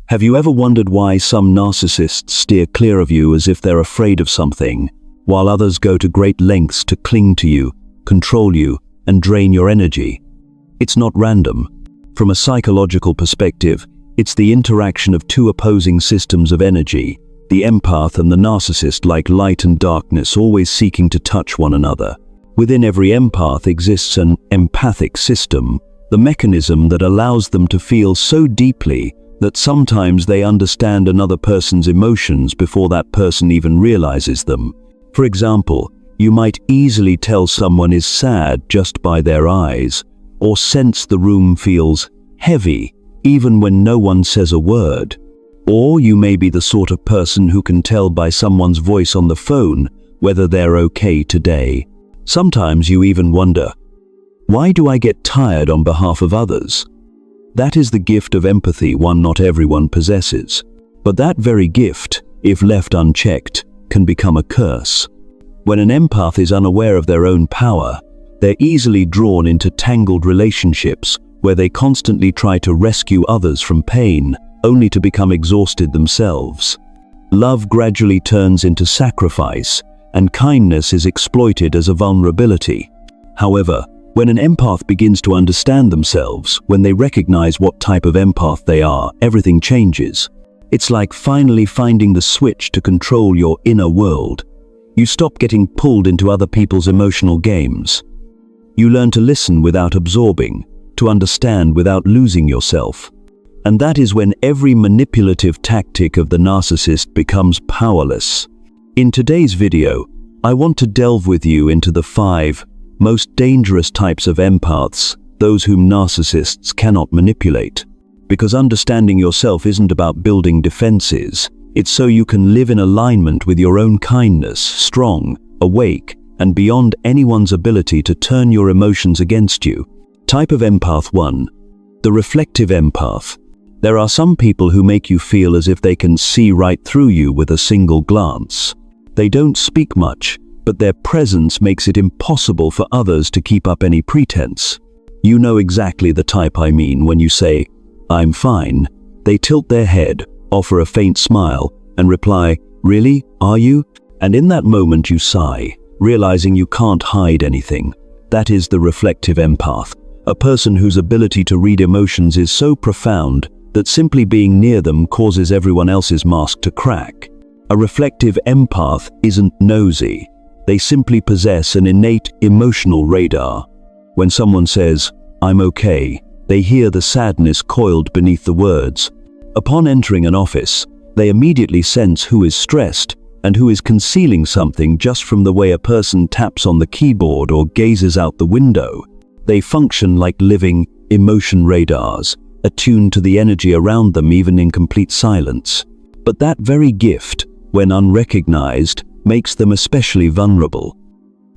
Have you ever wondered why some narcissists steer clear of you as if they're afraid of something, while others go to great lengths to cling to you, control you, and drain your energy? It's not random. From a psychological perspective, it's the interaction of two opposing systems of energy, the empath and the narcissist, like light and darkness, always seeking to touch one another. Within every empath exists an empathic system, the mechanism that allows them to feel so deeply that sometimes they understand another person's emotions before that person even realizes them. For example, you might easily tell someone is sad just by their eyes, or sense the room feels heavy even when no one says a word. Or you may be the sort of person who can tell by someone's voice on the phone whether they're okay today. Sometimes you even wonder, why do I get tired on behalf of others? That is the gift of empathy, one not everyone possesses. But that very gift, if left unchecked, can become a curse. When an empath is unaware of their own power, they're easily drawn into tangled relationships where they constantly try to rescue others from pain, only to become exhausted themselves. Love gradually turns into sacrifice, and kindness is exploited as a vulnerability. However, when an empath begins to understand themselves, when they recognize what type of empath they are, everything changes. It's like finally finding the switch to control your inner world. You stop getting pulled into other people's emotional games. You learn to listen without absorbing, to understand without losing yourself. And that is when every manipulative tactic of the narcissist becomes powerless. In today's video, I want to delve with you into the 5 most dangerous types of empaths, those whom narcissists cannot manipulate. Because understanding yourself isn't about building defenses, it's so you can live in alignment with your own kindness, strong, awake, and beyond anyone's ability to turn your emotions against you. Type of empath 1. The reflective empath. There are some people who make you feel as if they can see right through you with a single glance. They don't speak much, but their presence makes it impossible for others to keep up any pretense. You know exactly the type I mean when you say, "I'm fine." They tilt their head, offer a faint smile, and reply, "Really? Are you?" And in that moment you sigh, realizing you can't hide anything. That is the reflective empath, a person whose ability to read emotions is so profound that simply being near them causes everyone else's mask to crack. A reflective empath isn't nosy. They simply possess an innate emotional radar. When someone says, "I'm okay," they hear the sadness coiled beneath the words. Upon entering an office, they immediately sense who is stressed and who is concealing something just from the way a person taps on the keyboard or gazes out the window. They function like living emotion radars, attuned to the energy around them even in complete silence. But that very gift, when unrecognized, makes them especially vulnerable.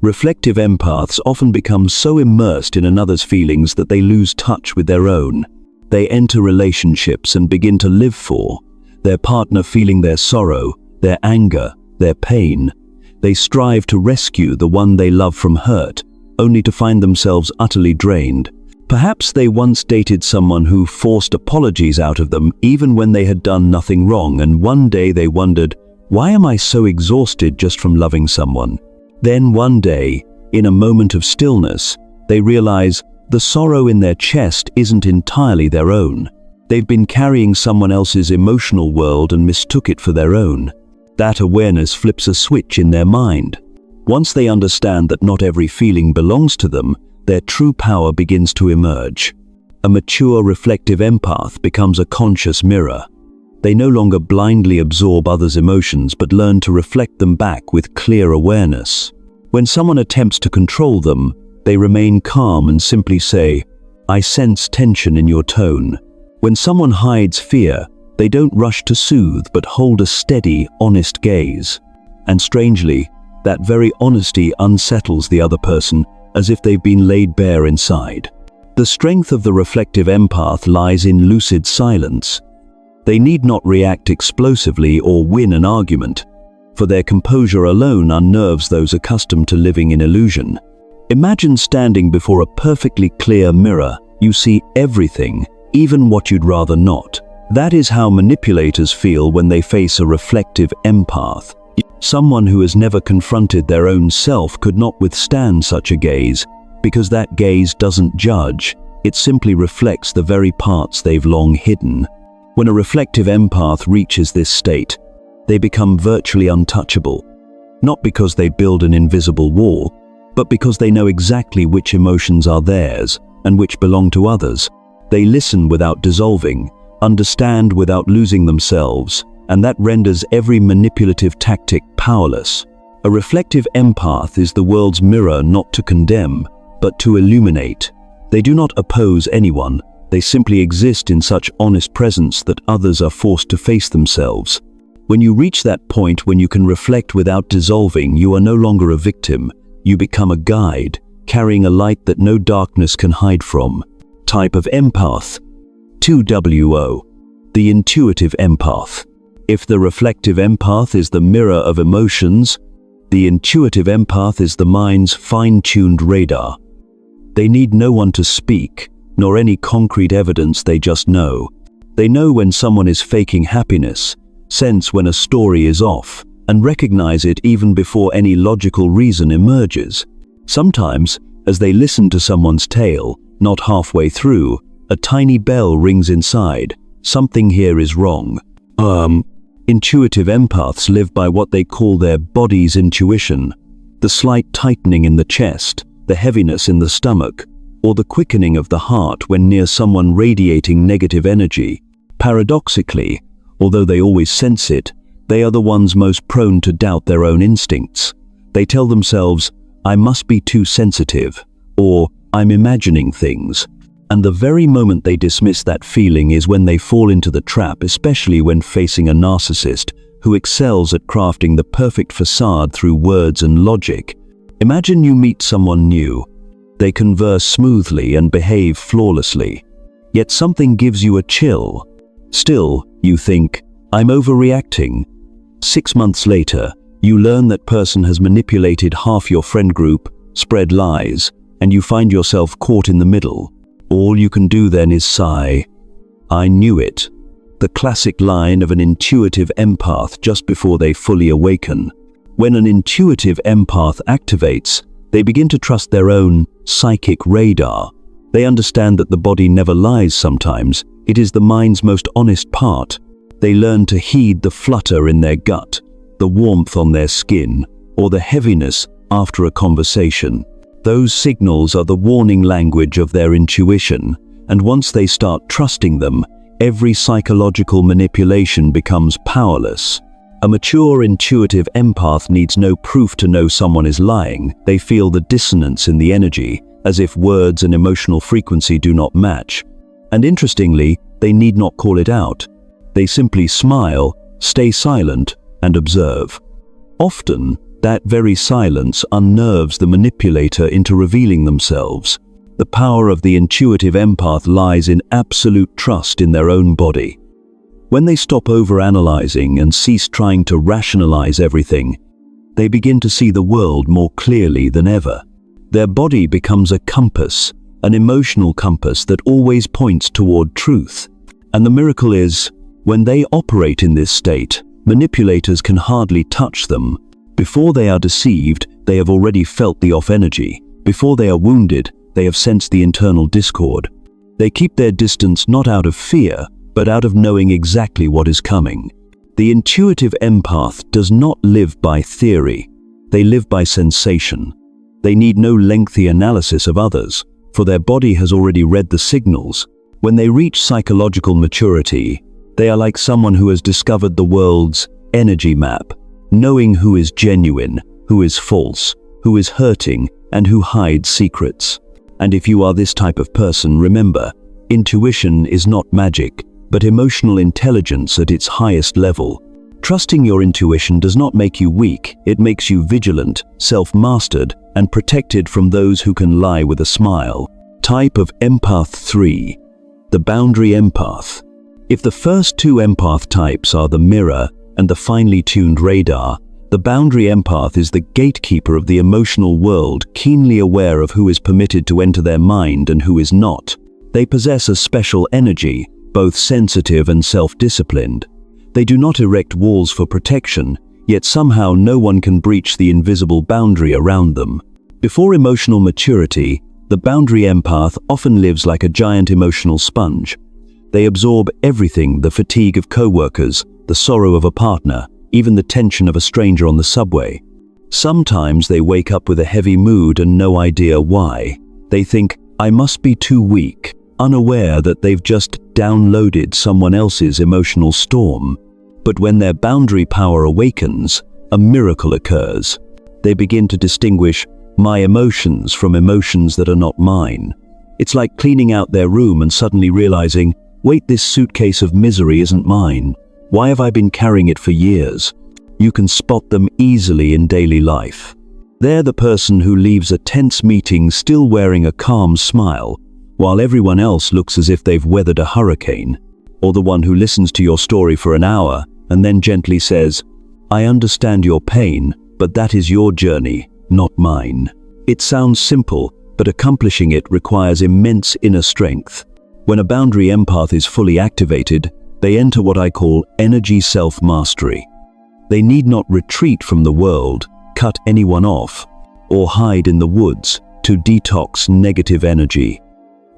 Reflective empaths often become so immersed in another's feelings that they lose touch with their own. They enter relationships and begin to live for their partner, feeling their sorrow, their anger, their pain. They strive to rescue the one they love from hurt, only to find themselves utterly drained. Perhaps they once dated someone who forced apologies out of them even when they had done nothing wrong, and one day they wondered, "Why am I so exhausted just from loving someone?" Then one day, in a moment of stillness, they realize the sorrow in their chest isn't entirely their own. They've been carrying someone else's emotional world and mistook it for their own. That awareness flips a switch in their mind. Once they understand that not every feeling belongs to them, their true power begins to emerge. A mature, reflective empath becomes a conscious mirror. They no longer blindly absorb others' emotions but learn to reflect them back with clear awareness. When someone attempts to control them, they remain calm and simply say, "I sense tension in your tone." When someone hides fear, they don't rush to soothe but hold a steady, honest gaze. And strangely, that very honesty unsettles the other person, as if they've been laid bare inside. The strength of the reflective empath lies in lucid silence. They need not react explosively or win an argument, for their composure alone unnerves those accustomed to living in illusion. Imagine standing before a perfectly clear mirror. You see everything, even what you'd rather not. That is how manipulators feel when they face a reflective empath. Someone who has never confronted their own self could not withstand such a gaze, because that gaze doesn't judge, it simply reflects the very parts they've long hidden. When a reflective empath reaches this state, they become virtually untouchable, not because they build an invisible wall, but because they know exactly which emotions are theirs and which belong to others. They listen without dissolving, understand without losing themselves, and that renders every manipulative tactic powerless. A reflective empath is the world's mirror not to condemn, but to illuminate. They do not oppose anyone, they simply exist in such honest presence that others are forced to face themselves. When you reach that point when you can reflect without dissolving, you are no longer a victim, you become a guide, carrying a light that no darkness can hide from. Type of empath. 2WO. The intuitive empath. If the reflective empath is the mirror of emotions, the intuitive empath is the mind's fine-tuned radar. They need no one to speak, nor any concrete evidence, they just know. They know when someone is faking happiness, sense when a story is off, and recognize it even before any logical reason emerges. Sometimes, as they listen to someone's tale, not halfway through, a tiny bell rings inside. Something here is wrong. Intuitive empaths live by what they call their body's intuition. The slight tightening in the chest, the heaviness in the stomach, or the quickening of the heart when near someone radiating negative energy. Paradoxically, although they always sense it, they are the ones most prone to doubt their own instincts. They tell themselves, "I must be too sensitive," or "I'm imagining things." And the very moment they dismiss that feeling is when they fall into the trap, especially when facing a narcissist who excels at crafting the perfect facade through words and logic. Imagine you meet someone new. They converse smoothly and behave flawlessly. Yet something gives you a chill. Still, you think, "I'm overreacting." 6 months later, you learn that person has manipulated half your friend group, spread lies, and you find yourself caught in the middle. All you can do then is sigh. "I knew it." The classic line of an intuitive empath just before they fully awaken. When an intuitive empath activates, they begin to trust their own psychic radar. They understand that the body never lies sometimes. It is the mind's most honest part. They learn to heed the flutter in their gut, the warmth on their skin, or the heaviness after a conversation. Those signals are the warning language of their intuition, and once they start trusting them, every psychological manipulation becomes powerless. A mature intuitive empath needs no proof to know someone is lying. They feel the dissonance in the energy, as if words and emotional frequency do not match. And interestingly, they need not call it out. They simply smile, stay silent, and observe. Often, that very silence unnerves the manipulator into revealing themselves. The power of the intuitive empath lies in absolute trust in their own body. When they stop overanalyzing and cease trying to rationalize everything, they begin to see the world more clearly than ever. Their body becomes a compass, an emotional compass that always points toward truth. And the miracle is, when they operate in this state, manipulators can hardly touch them. Before they are deceived, they have already felt the off energy. Before they are wounded, they have sensed the internal discord. They keep their distance not out of fear, but out of knowing exactly what is coming. The intuitive empath does not live by theory. They live by sensation. They need no lengthy analysis of others, for their body has already read the signals. When they reach psychological maturity, they are like someone who has discovered the world's energy map, knowing who is genuine, who is false, who is hurting, and who hides secrets. And if you are this type of person, remember, intuition is not magic, but emotional intelligence at its highest level. Trusting your intuition does not make you weak, it makes you vigilant, self-mastered, and protected from those who can lie with a smile. Type of empath 3. The boundary empath. If the first two empath types are the mirror and the finely tuned radar, the boundary empath is the gatekeeper of the emotional world, keenly aware of who is permitted to enter their mind and who is not. They possess a special energy, both sensitive and self-disciplined. They do not erect walls for protection, yet somehow no one can breach the invisible boundary around them. Before emotional maturity, the boundary empath often lives like a giant emotional sponge. They absorb everything: the fatigue of coworkers, the sorrow of a partner, even the tension of a stranger on the subway. Sometimes they wake up with a heavy mood and no idea why. They think, "I must be too weak," unaware that they've just downloaded someone else's emotional storm. But when their boundary power awakens, a miracle occurs. They begin to distinguish my emotions from emotions that are not mine. It's like cleaning out their room and suddenly realizing, wait, this suitcase of misery isn't mine. Why have I been carrying it for years? You can spot them easily in daily life. They're the person who leaves a tense meeting still wearing a calm smile, while everyone else looks as if they've weathered a hurricane. Or the one who listens to your story for an hour and then gently says, "I understand your pain, but that is your journey, not mine." It sounds simple, but accomplishing it requires immense inner strength. When a boundary empath is fully activated, they enter what I call energy self-mastery. They need not retreat from the world, cut anyone off, or hide in the woods to detox negative energy.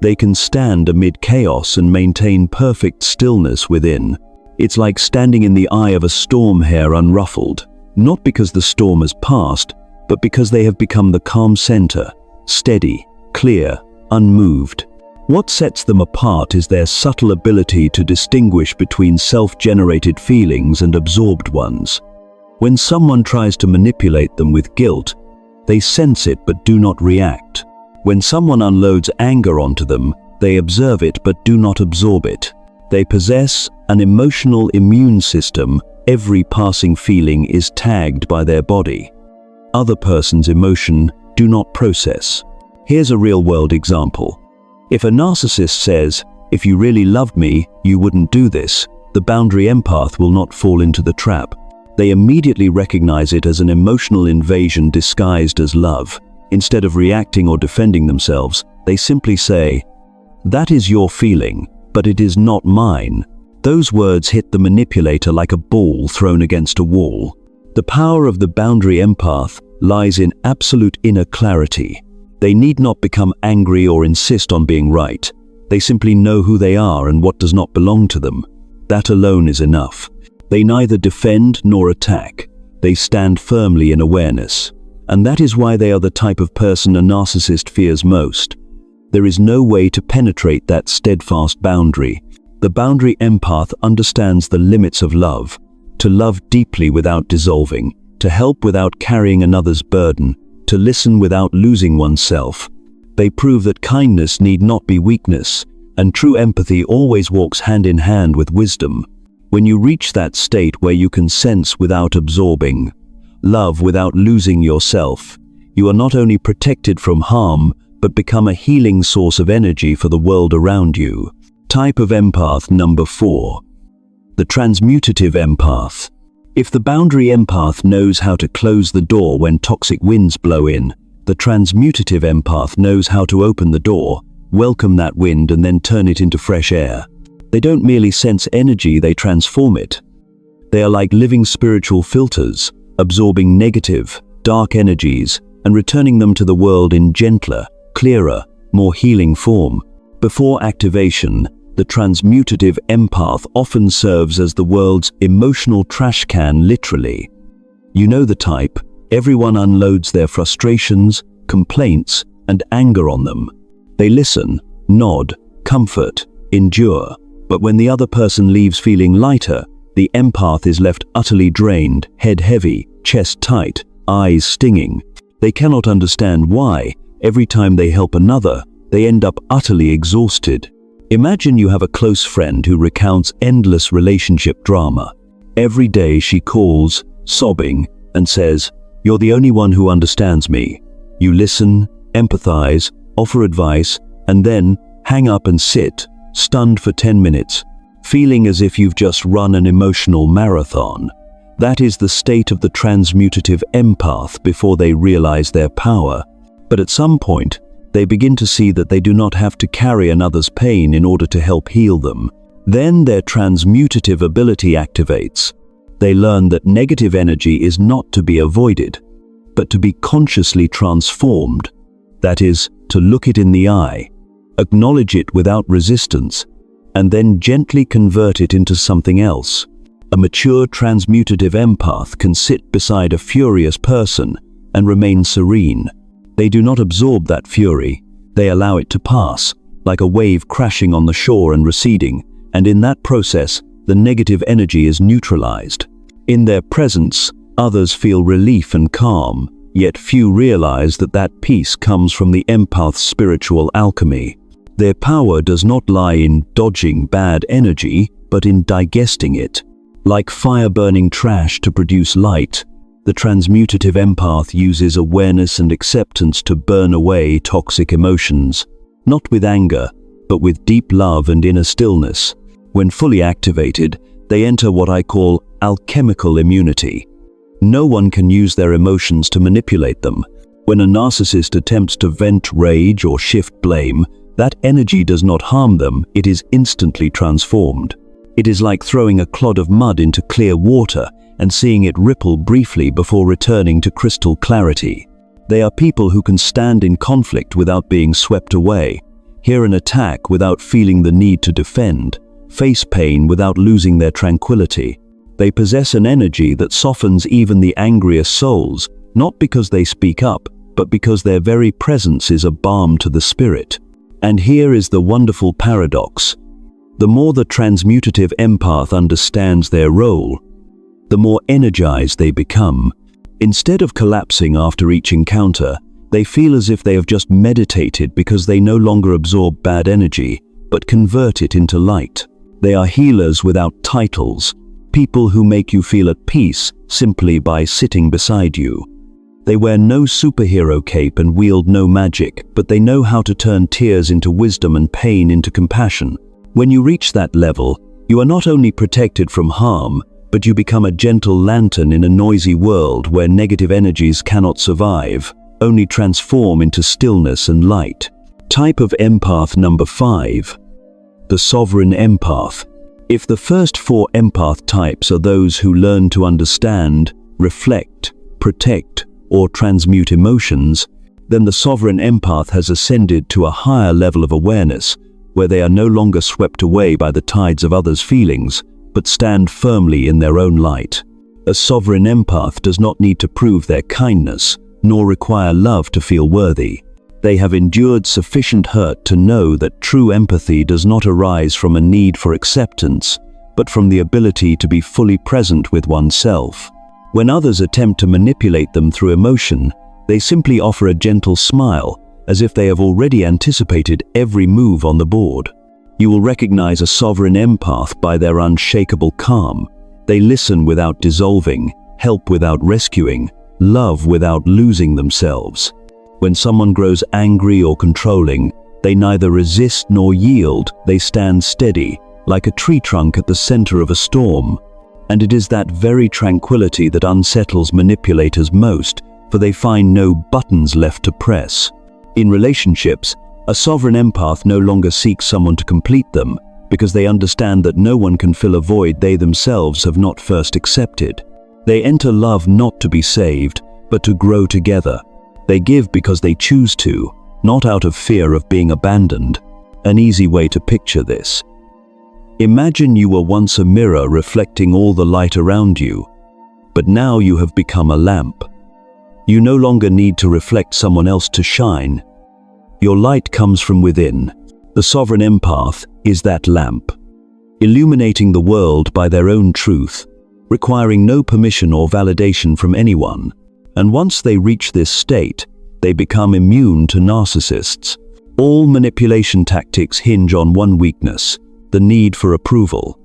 They can stand amid chaos and maintain perfect stillness within. It's like standing in the eye of a storm hair unruffled, not because the storm has passed, but because they have become the calm center, steady, clear, unmoved. What sets them apart is their subtle ability to distinguish between self-generated feelings and absorbed ones. When someone tries to manipulate them with guilt, they sense it but do not react. When someone unloads anger onto them, they observe it but do not absorb it. They possess an emotional immune system. Every passing feeling is tagged by their body. Other person's emotion do not process. Here's a real-world example. If a narcissist says, "If you really loved me, you wouldn't do this," the boundary empath will not fall into the trap. They immediately recognize it as an emotional invasion disguised as love. Instead of reacting or defending themselves, they simply say, "That is your feeling, but it is not mine." Those words hit the manipulator like a ball thrown against a wall. The power of the boundary empath lies in absolute inner clarity. They need not become angry or insist on being right. They simply know who they are and what does not belong to them. That alone is enough. They neither defend nor attack. They stand firmly in awareness. And that is why they are the type of person a narcissist fears most. There is no way to penetrate that steadfast boundary. The boundary empath understands the limits of love. To love deeply without dissolving, to help without carrying another's burden, to listen without losing oneself. They prove that kindness need not be weakness, and true empathy always walks hand in hand with wisdom. When you reach that state where you can sense without absorbing, love without losing yourself, you are not only protected from harm, but become a healing source of energy for the world around you. Type of empath number 4. The transmutative empath. If the boundary empath knows how to close the door when toxic winds blow in, the transmutative empath knows how to open the door, welcome that wind and then turn it into fresh air. They don't merely sense energy, they transform it. They are like living spiritual filters, absorbing negative, dark energies and returning them to the world in gentler, clearer, more healing form. Before activation, the transmutative empath often serves as the world's emotional trash can, literally. You know the type. Everyone unloads their frustrations, complaints, and anger on them. They listen, nod, comfort, endure. But when the other person leaves feeling lighter, the empath is left utterly drained, head heavy, chest tight, eyes stinging. They cannot understand why. Every time they help another, they end up utterly exhausted. Imagine you have a close friend who recounts endless relationship drama. Every day she calls, sobbing, and says, "You're the only one who understands me." You listen, empathize, offer advice, and then hang up and sit, stunned for 10 minutes, feeling as if you've just run an emotional marathon. That is the state of the transmutative empath before they realize their power. But at some point, they begin to see that they do not have to carry another's pain in order to help heal them. Then their transmutative ability activates. They learn that negative energy is not to be avoided, but to be consciously transformed. That is, to look it in the eye, acknowledge it without resistance, and then gently convert it into something else. A mature transmutative empath can sit beside a furious person and remain serene. They do not absorb that fury, they allow it to pass, like a wave crashing on the shore and receding, and in that process, the negative energy is neutralized. In their presence, others feel relief and calm, yet few realize that that peace comes from the empath's spiritual alchemy. Their power does not lie in dodging bad energy, but in digesting it. Like fire burning trash to produce light, the transmutative empath uses awareness and acceptance to burn away toxic emotions, not with anger, but with deep love and inner stillness. When fully activated, they enter what I call alchemical immunity. No one can use their emotions to manipulate them. When a narcissist attempts to vent rage or shift blame, that energy does not harm them, it is instantly transformed. It is like throwing a clod of mud into clear water and seeing it ripple briefly before returning to crystal clarity. They are people who can stand in conflict without being swept away, hear an attack without feeling the need to defend, face pain without losing their tranquility. They possess an energy that softens even the angriest souls, not because they speak up, but because their very presence is a balm to the spirit. And here is the wonderful paradox. The more the transmutative empath understands their role, the more energized they become. Instead of collapsing after each encounter, they feel as if they have just meditated because they no longer absorb bad energy, but convert it into light. They are healers without titles, people who make you feel at peace simply by sitting beside you. They wear no superhero cape and wield no magic, but they know how to turn tears into wisdom and pain into compassion. When you reach that level, you are not only protected from harm, but you become a gentle lantern in a noisy world where negative energies cannot survive, only transform into stillness and light. Type of empath number 5. The sovereign empath. If the first 4 empath types are those who learn to understand, reflect, protect, or transmute emotions, then the sovereign empath has ascended to a higher level of awareness, where they are no longer swept away by the tides of others' feelings, but stand firmly in their own light. A sovereign empath does not need to prove their kindness, nor require love to feel worthy. They have endured sufficient hurt to know that true empathy does not arise from a need for acceptance, but from the ability to be fully present with oneself. When others attempt to manipulate them through emotion, they simply offer a gentle smile, as if they have already anticipated every move on the board. You will recognize a sovereign empath by their unshakable calm. They listen without dissolving, help without rescuing, love without losing themselves. When someone grows angry or controlling, they neither resist nor yield, they stand steady, like a tree trunk at the center of a storm. And it is that very tranquility that unsettles manipulators most, for they find no buttons left to press. In relationships, a sovereign empath no longer seeks someone to complete them, because they understand that no one can fill a void they themselves have not first accepted. They enter love not to be saved, but to grow together. They give because they choose to, not out of fear of being abandoned. An easy way to picture this. Imagine you were once a mirror reflecting all the light around you, but now you have become a lamp. You no longer need to reflect someone else to shine. Your light comes from within. The sovereign empath is that lamp, illuminating the world by their own truth, requiring no permission or validation from anyone. And once they reach this state, they become immune to narcissists. All manipulation tactics hinge on one weakness: the need for approval.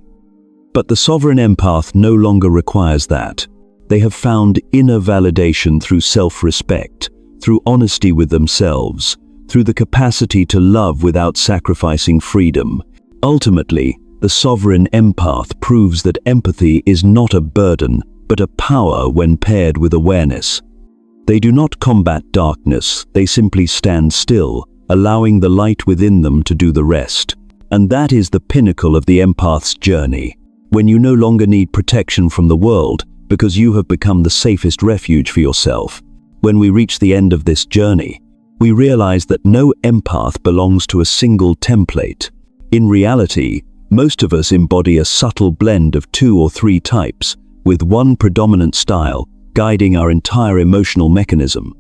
But the sovereign empath no longer requires that. They have found inner validation through self-respect, through honesty with themselves, through the capacity to love without sacrificing freedom. Ultimately, the sovereign empath proves that empathy is not a burden, but a power when paired with awareness. They do not combat darkness, they simply stand still, allowing the light within them to do the rest. And that is the pinnacle of the empath's journey. When you no longer need protection from the world because you have become the safest refuge for yourself. When we reach the end of this journey, we realize that no empath belongs to a single template. In reality, most of us embody a subtle blend of 2 or 3 types, with one predominant style guiding our entire emotional mechanism.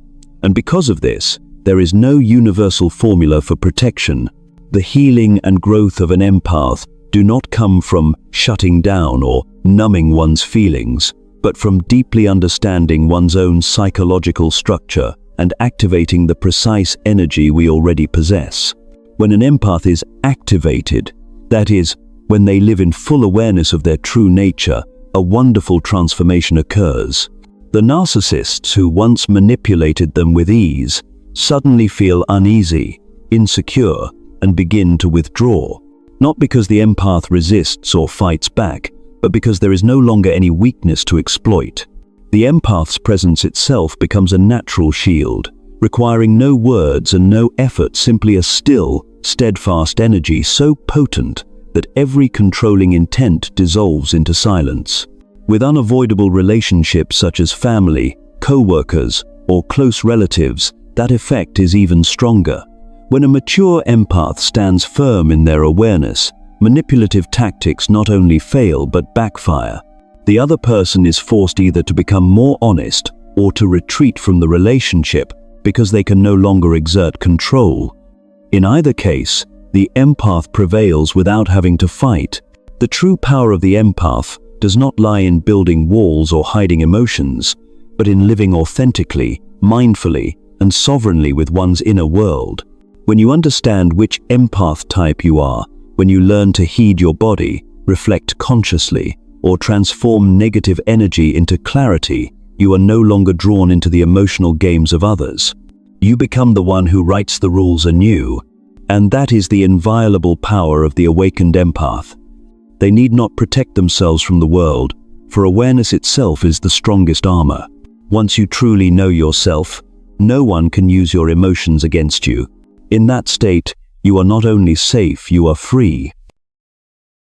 And because of this, there is no universal formula for protection. The healing and growth of an empath do not come from shutting down or numbing one's feelings, but from deeply understanding one's own psychological structure and activating the precise energy we already possess. When an empath is activated, that is, when they live in full awareness of their true nature, a wonderful transformation occurs. The narcissists who once manipulated them with ease suddenly feel uneasy, insecure, and begin to withdraw. Not because the empath resists or fights back, but because there is no longer any weakness to exploit. The empath's presence itself becomes a natural shield, requiring no words and no effort, simply a still, steadfast energy so potent that every controlling intent dissolves into silence. With unavoidable relationships such as family, co-workers, or close relatives, that effect is even stronger. When a mature empath stands firm in their awareness, manipulative tactics not only fail but backfire. The other person is forced either to become more honest or to retreat from the relationship because they can no longer exert control. In either case, the empath prevails without having to fight. The true power of the empath does not lie in building walls or hiding emotions, but in living authentically, mindfully, and sovereignly with one's inner world. When you understand which empath type you are, when you learn to heed your body, reflect consciously, or transform negative energy into clarity, you are no longer drawn into the emotional games of others. You become the one who writes the rules anew, and that is the inviolable power of the awakened empath. They need not protect themselves from the world, for awareness itself is the strongest armor. Once you truly know yourself, no one can use your emotions against you. In that state, you are not only safe, you are free.